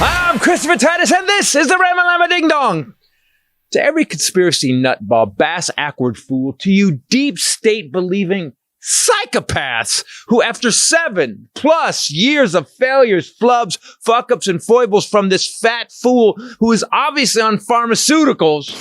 I'm Christopher Titus, and this is the Ramalama Ding Dong. To every conspiracy nutball, bass-ackward fool, to you deep state-believing psychopaths who, after 7+ years of failures, flubs, fuck-ups, and foibles from this fat fool who is obviously on pharmaceuticals,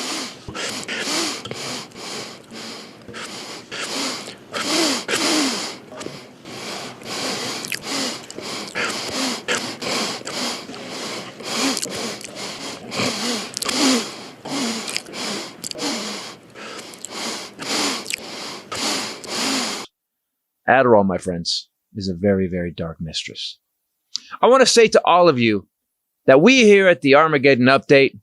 Adderall, my friends, is a very, very dark mistress. I want to say to all of you that we here at the Armageddon Update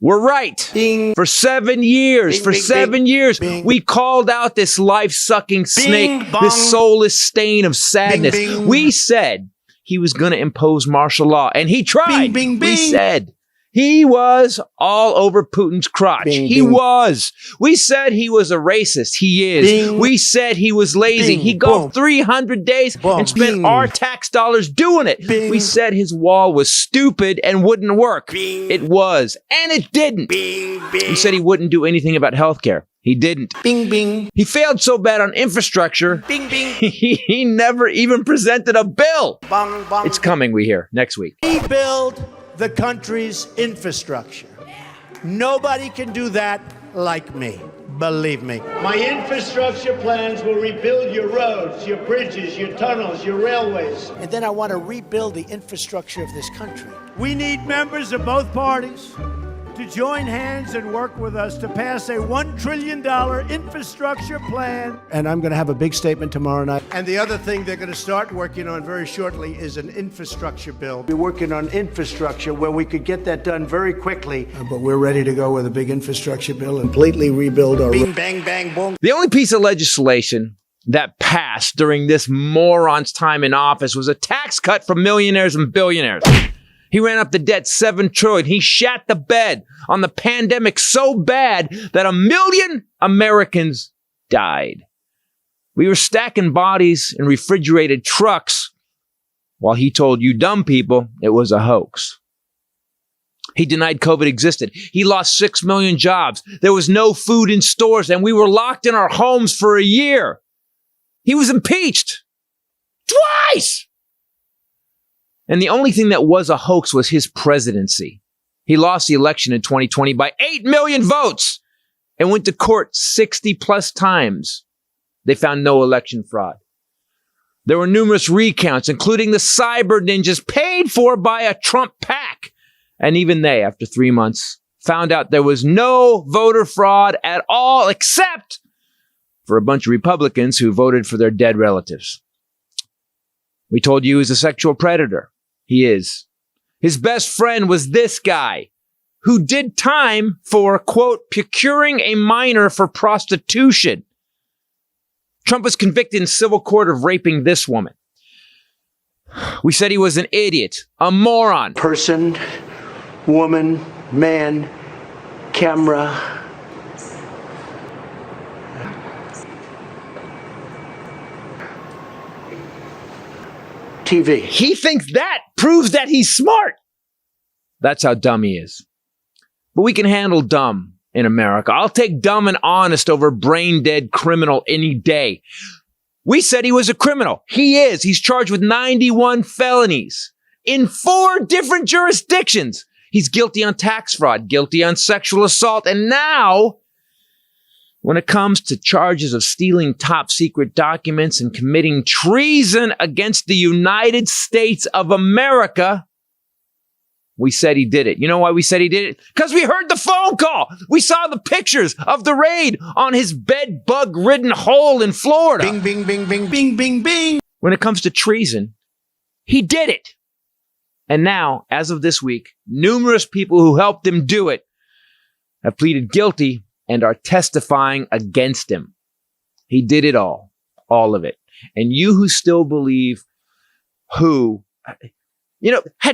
were right. Bing. For 7 years. Bing, for bing, 7 years, bing. We called out this life-sucking snake, bing, this soulless stain of sadness. Bing, bing. We said he was going to impose martial law, and he tried. Bing, bing, bing. We said he was all over Putin's crotch. Bing, he bing. Was. We said he was a racist. He is. Bing. We said he was lazy. Bing. He got 300 days and spent Bing. Our tax dollars doing it. Bing. We said his wall was stupid and wouldn't work. Bing. It was. And it didn't. Bing, bing. We said he wouldn't do anything about healthcare. He didn't. Bing, bing. He failed so bad on infrastructure, bing, bing. He never even presented a bill. Bong, bong. It's coming, we hear, next week. Rebuild the country's infrastructure. Nobody can do that like me. Believe me. My infrastructure plans will rebuild your roads, your bridges, your tunnels, your railways. And then I want to rebuild the infrastructure of this country. We need members of both parties to join hands and work with us to pass a $1 trillion infrastructure plan. And I'm going to have a big statement tomorrow night. And the other thing they're going to start working on very shortly is an infrastructure bill. We're working on infrastructure where we could get that done very quickly. But we're ready to go with a big infrastructure bill and completely rebuild our... Bing, bang, bang, boom. The only piece of legislation that passed during this moron's time in office was a tax cut for millionaires and billionaires. He ran up the debt $7 trillion. He shat the bed on the pandemic so bad that 1 million Americans died. We were stacking bodies in refrigerated trucks while he told you dumb people it was a hoax. He denied COVID existed. He lost 6 million jobs. There was no food in stores, and we were locked in our homes for a year. He was impeached twice. And the only thing that was a hoax was his presidency. He lost the election in 2020 by 8 million votes and went to court 60+ times. They found no election fraud. There were numerous recounts, including the cyber ninjas paid for by a Trump PAC. And even they, after 3 months, found out there was no voter fraud at all, except for a bunch of Republicans who voted for their dead relatives. We told you he was a sexual predator. He is. His best friend was this guy who did time for, quote, procuring a minor for prostitution. Trump was convicted in civil court of raping this woman. We said he was an idiot, a moron. Person, woman, man, camera. TV. He thinks that proves that he's smart. That's how dumb he is. But we can handle dumb in America. I'll take dumb and honest over brain-dead criminal any day. We said he was a criminal. He is. He's charged with 91 felonies in 4 different jurisdictions. He's guilty on tax fraud, guilty on sexual assault, and now, when it comes to charges of stealing top secret documents and committing treason against the United States of America, we said he did it. You know why we said he did it? Because we heard the phone call. We saw the pictures of the raid on his bed bug-ridden hole in Florida. Bing, bing, bing, bing, bing, bing, bing. When it comes to treason, he did it. And now, as of this week, numerous people who helped him do it have pleaded guilty and are testifying against him. He did it all of it. And you who still believe had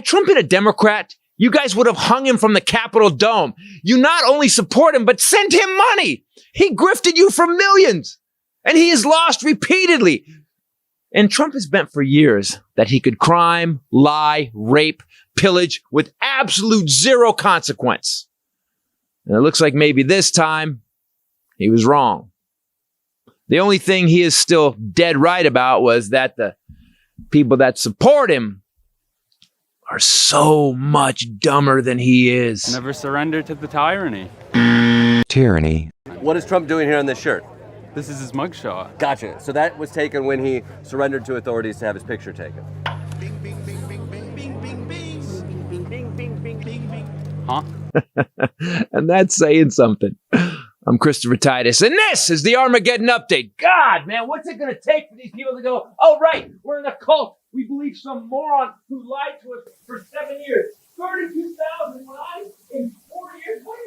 Trump been a Democrat, you guys would have hung him from the Capitol dome. You not only support him, but send him money. He grifted you for millions, and he has lost repeatedly. And Trump has bent for years that he could crime, lie, rape, pillage with absolute zero consequence. And it looks like maybe this time he was wrong. The only thing he is still dead right about was that the people that support him are so much dumber than he is. Never surrender to the tyranny. Tyranny. What is Trump doing here on this shirt? This is his mugshot. Gotcha. So that was taken when he surrendered to authorities to have his picture taken. Huh? And that's saying something. I'm Christopher Titus, and this is the Armageddon Update. God, man, what's it going to take for these people to go, oh, right, we're in a cult. We believe some moron who lied to us for 7 years. 32,000 lies in 4 years? What